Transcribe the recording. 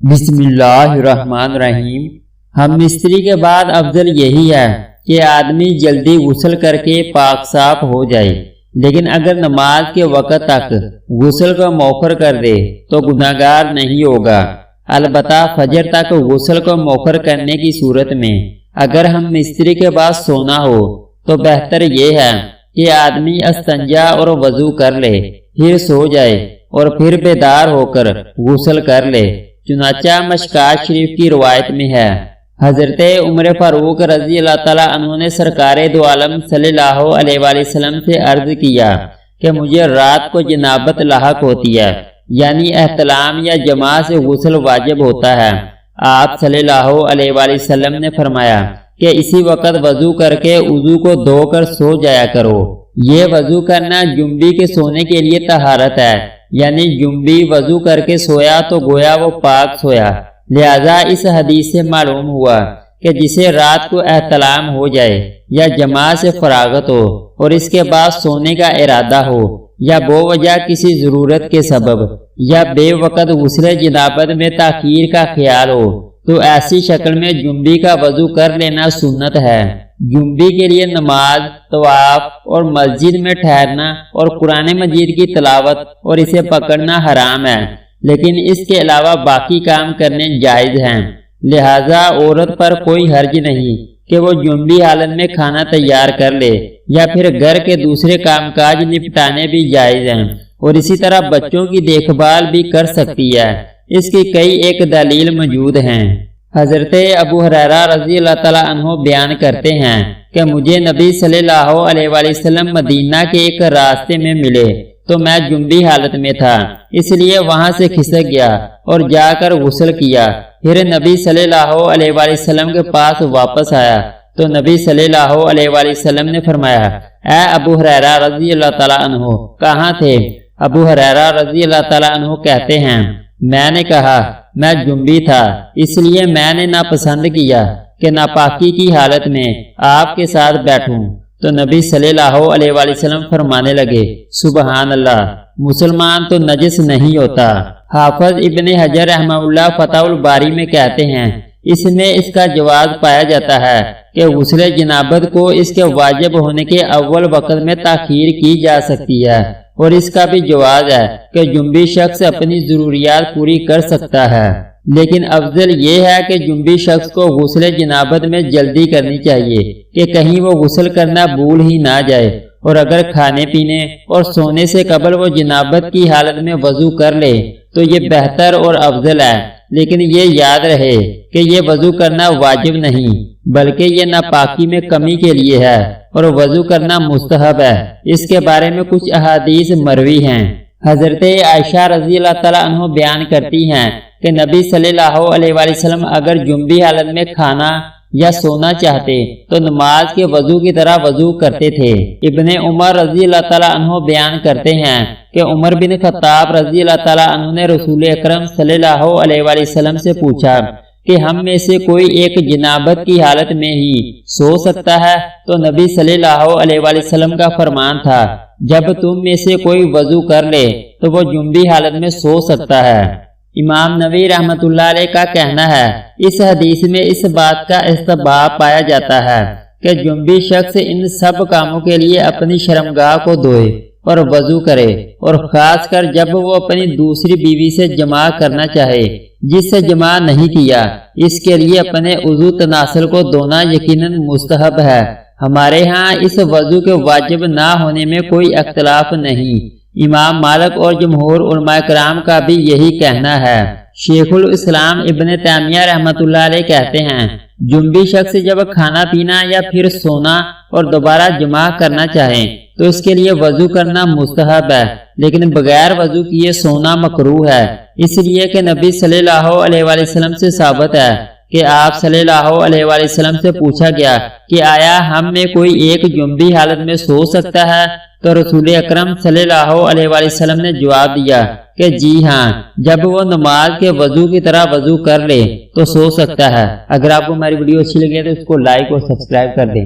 بسم اللہ الرحمن الرحیم۔ ہم مستری کے بعد افضل یہی ہے کہ آدمی جلدی غسل کر کے پاک صاف ہو جائے، لیکن اگر نماز کے وقت تک غسل کو مؤخر کر دے تو گناہگار نہیں ہوگا۔ البتہ فجر تک غسل کو مؤخر کرنے کی صورت میں اگر ہم مستری کے بعد سونا ہو تو بہتر یہ ہے کہ آدمی استنجا اور وضو کر لے، پھر سو جائے اور پھر بیدار ہو کر غسل کر لے۔ چنانچہ مشکات شریف کی روایت میں ہے، حضرت عمر فاروق رضی اللہ تعالیٰ عنہ نے سرکار دو عالم صلی اللہ علیہ وآلہ وسلم سے عرض کیا کہ مجھے رات کو جنابت لاحق ہوتی ہے، یعنی احتلام یا جماع سے غسل واجب ہوتا ہے۔ آپ صلی اللہ علیہ وآلہ وسلم نے فرمایا کہ اسی وقت وضو کر کے وضو کو دھو کر سو جایا کرو۔ یہ وضو کرنا جنبی کے سونے کے لیے طہارت ہے، یعنی جنبی وضو کر کے سویا تو گویا وہ پاک سویا۔ لہذا اس حدیث سے معلوم ہوا کہ جسے رات کو احتلام ہو جائے یا جماع سے فراغت ہو اور اس کے بعد سونے کا ارادہ ہو، یا بو وجہ کسی ضرورت کے سبب یا بے وقت غسل جنابت میں تاخیر کا خیال ہو، تو ایسی شکل میں جنبی کا وضو کر لینا سنت ہے۔ جنبی کے لیے نماز، طواف اور مسجد میں ٹھہرنا اور قرآن مجید کی تلاوت اور اسے پکڑنا حرام ہے، لیکن اس کے علاوہ باقی کام کرنے جائز ہیں۔ لہذا عورت پر کوئی حرج نہیں کہ وہ جنبی حالت میں کھانا تیار کر لے، یا پھر گھر کے دوسرے کام کاج نپٹانے بھی جائز ہیں، اور اسی طرح بچوں کی دیکھ بھال بھی کر سکتی ہے۔ اس کی کئی ایک دلیل موجود ہیں۔ حضرت ابو ہریرہ رضی اللہ تعالیٰ عنہ بیان کرتے ہیں کہ مجھے نبی صلی اللہ علیہ وآلہ وسلم مدینہ کے ایک راستے میں ملے تو میں جنبی حالت میں تھا، اس لیے وہاں سے کھسک گیا اور جا کر غسل کیا۔ پھر نبی صلی اللہ علیہ وآلہ وسلم کے پاس واپس آیا تو نبی صلی اللہ علیہ وآلہ وسلم نے فرمایا، اے ابو ہریرہ رضی اللہ تعالیٰ عنہ کہاں تھے؟ ابو ہریرہ رضی اللہ تعالیٰ عنہ کہتے ہیں، میں نے کہا میں جنبی تھا، اس لیے میں نے ناپسند کیا کہ ناپاکی کی حالت میں آپ کے ساتھ بیٹھوں۔ تو نبی صلی اللہ علیہ وآلہ وسلم فرمانے لگے، سبحان اللہ، مسلمان تو نجس نہیں ہوتا۔ حافظ ابن حجر رحمہ اللہ فتح الباری میں کہتے ہیں، اس میں اس کا جواز پایا جاتا ہے کہ غسل جنابت کو اس کے واجب ہونے کے اول وقت میں تاخیر کی جا سکتی ہے، اور اس کا بھی جواز ہے کہ جنبی شخص اپنی ضروریات پوری کر سکتا ہے، لیکن افضل یہ ہے کہ جنبی شخص کو غسل جنابت میں جلدی کرنی چاہیے کہ کہیں وہ غسل کرنا بھول ہی نہ جائے، اور اگر کھانے پینے اور سونے سے قبل وہ جنابت کی حالت میں وضو کر لے تو یہ بہتر اور افضل ہے، لیکن یہ یاد رہے کہ یہ وضو کرنا واجب نہیں بلکہ یہ ناپاکی میں کمی کے لیے ہے، اور وضو کرنا مستحب ہے۔ اس کے بارے میں کچھ احادیث مروی ہیں۔ حضرت عائشہ رضی اللہ تعالیٰ عنہ بیان کرتی ہیں کہ نبی صلی اللہ علیہ وآلہ وسلم اگر جنبی حالت میں کھانا یا سونا چاہتے تو نماز کے وضو کی طرح وضو کرتے تھے۔ ابن عمر رضی اللہ تعالیٰ عنہ بیان کرتے ہیں کہ عمر بن خطاب رضی اللہ تعالیٰ عنہ نے رسول اکرم صلی اللہ علیہ وآلہ وسلم سے پوچھا کہ ہم میں سے کوئی ایک جنابت کی حالت میں ہی سو سکتا ہے؟ تو نبی صلی اللہ علیہ وآلہ وسلم کا فرمان تھا، جب تم میں سے کوئی وضو کر لے تو وہ جنبی حالت میں سو سکتا ہے۔ امام نووی رحمۃ اللہ علیہ کا کہنا ہے، اس حدیث میں اس بات کا استحباب پایا جاتا ہے کہ جنبی شخص ان سب کاموں کے لیے اپنی شرمگاہ کو دھوئے اور وضو کرے، اور خاص کر جب وہ اپنی دوسری بیوی سے جماع کرنا چاہے جس سے جماع نہیں کیا، اس کے لیے اپنے عضو تناسل کو دھونا یقیناً مستحب ہے۔ ہمارے ہاں اس وضو کے واجب نہ ہونے میں کوئی اختلاف نہیں۔ امام مالک اور جمہور علماء کرام کا بھی یہی کہنا ہے۔ شیخ الاسلام ابن تیمیہ رحمۃ اللہ علیہ کہتے ہیں، جنبی شخص جب کھانا پینا یا پھر سونا اور دوبارہ جماع کرنا چاہیں تو اس کے لیے وضو کرنا مستحب ہے، لیکن بغیر وضو کیے سونا مکروہ ہے، اس لیے کہ نبی صلی اللہ علیہ وآلہ وسلم سے ثابت ہے کہ آپ صلی اللہ علیہ وآلہ وسلم سے پوچھا گیا کہ آیا ہم میں کوئی ایک جنبی حالت میں سو سکتا ہے؟ تو رسول اکرم صلی اللہ علیہ وآلہ وسلم نے جواب دیا کہ جی ہاں، جب وہ نماز کے وضو کی طرح وضو کر لے تو سو سکتا ہے۔ اگر آپ کو ہماری ویڈیو اچھی لگے تو اس کو لائک اور سبسکرائب کر دیں۔